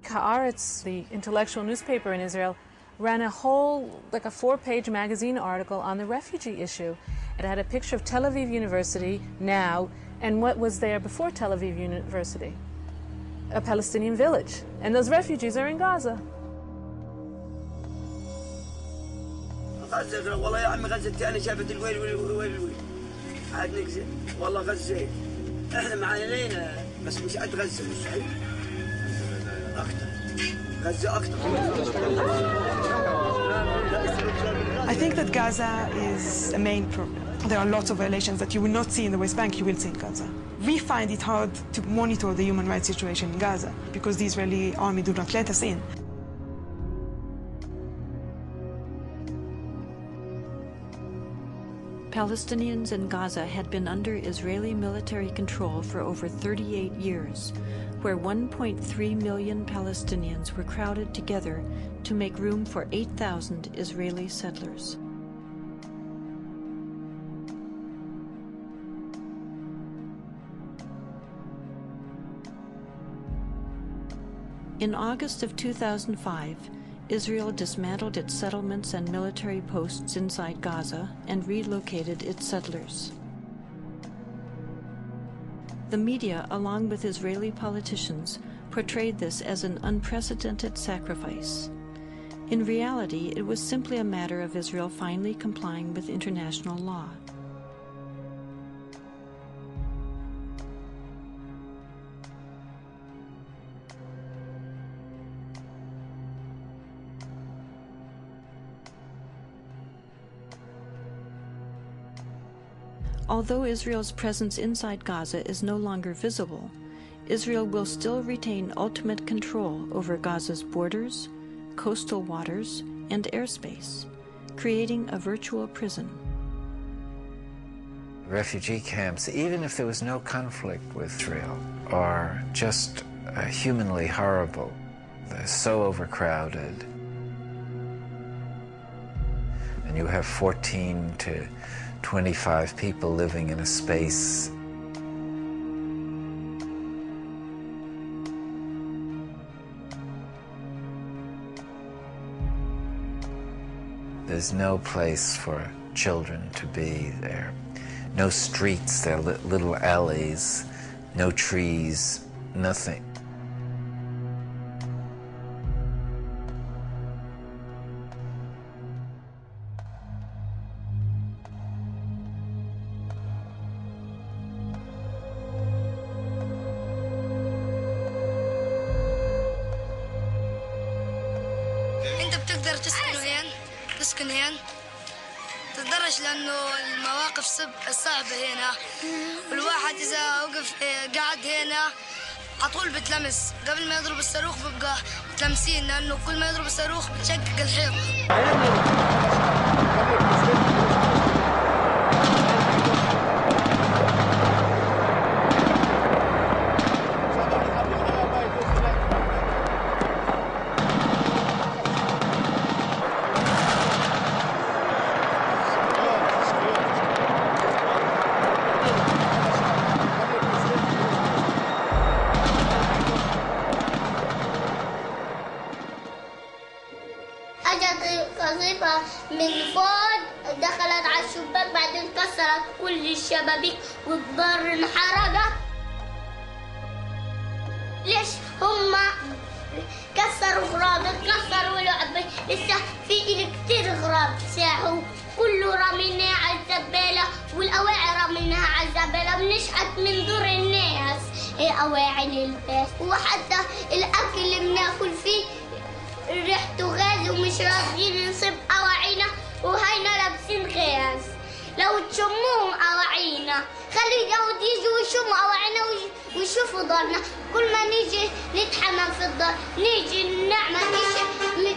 Haaretz, the intellectual newspaper in Israel, ran a whole, like a 4-page magazine article on the refugee issue. It had a picture of Tel Aviv University now and what was there before Tel Aviv University, a Palestinian village. And those refugees are in Gaza. غزة والله يا عمي غزة أنا شافت الويل ويل عاد نكذب والله غزة إحنا معانينا بس مش قد غزة مستحيل أكتر غزة أكتر. I think that Gaza is a main problem. There are lots of violations that you will not see in the West Bank, you will see in Gaza. We find it hard to monitor the human rights situation in Gaza because the Israeli army do not let us in. Palestinians in Gaza had been under Israeli military control for over 38 years, where 1.3 million Palestinians were crowded together to make room for 8,000 Israeli settlers. In August of 2005, Israel dismantled its settlements and military posts inside Gaza and relocated its settlers. The media, along with Israeli politicians, portrayed this as an unprecedented sacrifice. In reality, it was simply a matter of Israel finally complying with international law. Although Israel's presence inside Gaza is no longer visible, Israel will still retain ultimate control over Gaza's borders, coastal waters, and airspace, creating a virtual prison. Refugee camps, even if there was no conflict with Israel, are just humanly horrible. They're so overcrowded. And you have 14 to 25 people living in a space. There's no place for children to be there. No streets, there are little alleys, no trees, nothing. تقدر تسكن هنا تقدرش لأنه المواقف صعبة هنا والواحد إذا وقف قاعد هنا عطول بتلمس قبل ما يضرب الصاروخ بيبقى متلمسين لأنه كل ما يضرب الصاروخ بتشقق الحيطة. قصيفة من فوق دخلت على الشباك بعدين كسرت كل الشبابيك والدار انحرقت. ليش هم كسروا غراب كسروا لعبة لسه في كتير غراب ساحوا كله رميناه على الزبالة والأواعي رميناها على الزبالة ونشأت من دور الناس أواعي للباس وحتى الأكل اللي بناكل فيه ريحته غاز ومش راضيين نصيب أواعينا وهينا لابسين غاز. لو تشموهم أواعينا خلي اليهود يجوا يشموا أواعينا ويشوفوا دارنا. كل ما نيجي نتحمم في الدار نيجي نعمل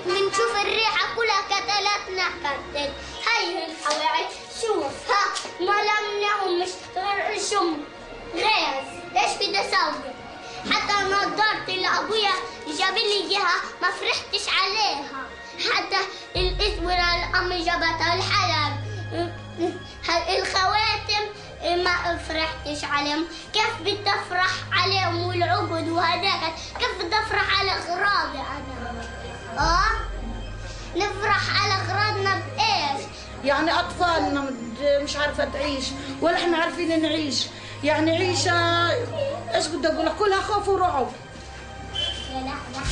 نشوف الريحة كلها كتلاتنا كتل. هاي الأواعي شوف ها ما لمناهم مش غير شم غاز. ليش في تسوق؟ حتى نظارتي اللي أبويا جاب لي إياها ما فرحتش عليها. حتى الإسورة اللي أمي جابتها الحلب الخواتم ما فرحتش عليهم. كيف بدي أفرح عليهم والعقد وهداك؟ كيف بدي أفرح على أغراضي أنا؟ نفرح على أغراضنا بإيش؟ يعني أطفالنا مش عارفة تعيش ولا إحنا عارفين نعيش، يعني عيشة إيش بدي أقول لك، كلها خوف ورعب،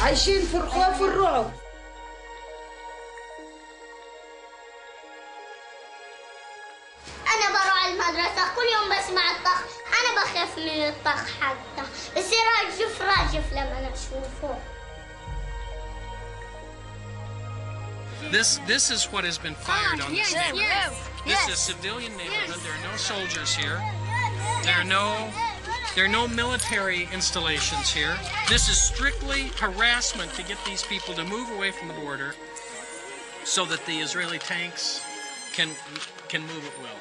عايشين في الخوف والرعب. أنا بروح المدرسة كل يوم بسمع الطخ، أنا بخاف من الطخ حتى بصير راجف لما أشوفه. This is what has been fired on this neighborhood. This is a civilian neighborhood. There are no soldiers here. There are no military installations here. This is strictly harassment to get these people to move away from the border so that the Israeli tanks can move at will.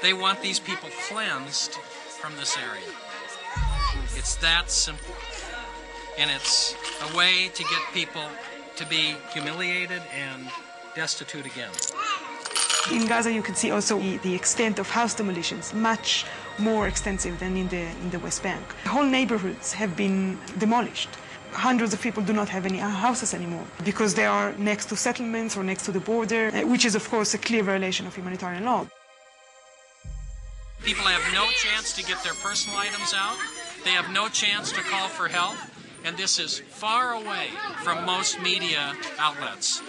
They want these people cleansed from this area. It's that simple. And it's a way to get people to be humiliated and destitute again. In Gaza, you can see also the extent of house demolitions, much more extensive than in the West Bank. Whole neighborhoods have been demolished. Hundreds of people do not have any houses anymore because they are next to settlements or next to the border, which is, of course, a clear violation of humanitarian law. People have no chance to get their personal items out. They have no chance to call for help. And this is far away from most media outlets.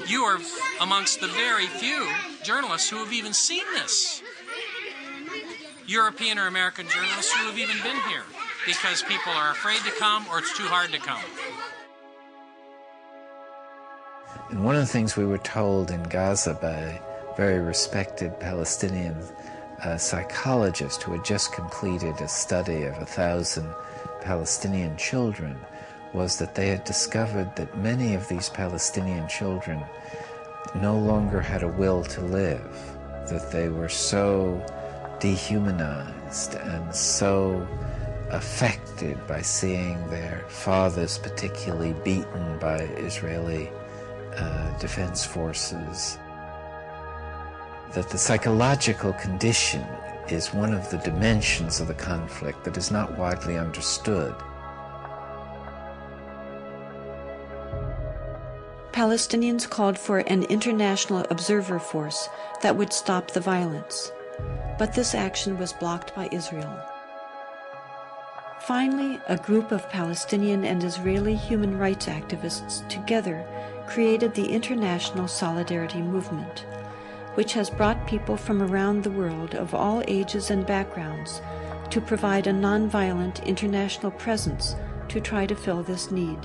You are amongst the very few journalists who have even seen this. European or American journalists who have even been here because people are afraid to come or it's too hard to come. And one of the things we were told in Gaza by very respected Palestinian psychologist who had just completed a study of 1,000 Palestinian children was that they had discovered that many of these Palestinian children no longer had a will to live, that they were so dehumanized and so affected by seeing their fathers particularly beaten by Israeli defense forces, that the psychological condition is one of the dimensions of the conflict that is not widely understood. Palestinians called for an international observer force that would stop the violence, but this action was blocked by Israel. Finally, a group of Palestinian and Israeli human rights activists together created the International Solidarity Movement, which has brought people from around the world of all ages and backgrounds to provide a nonviolent international presence to try to fill this need.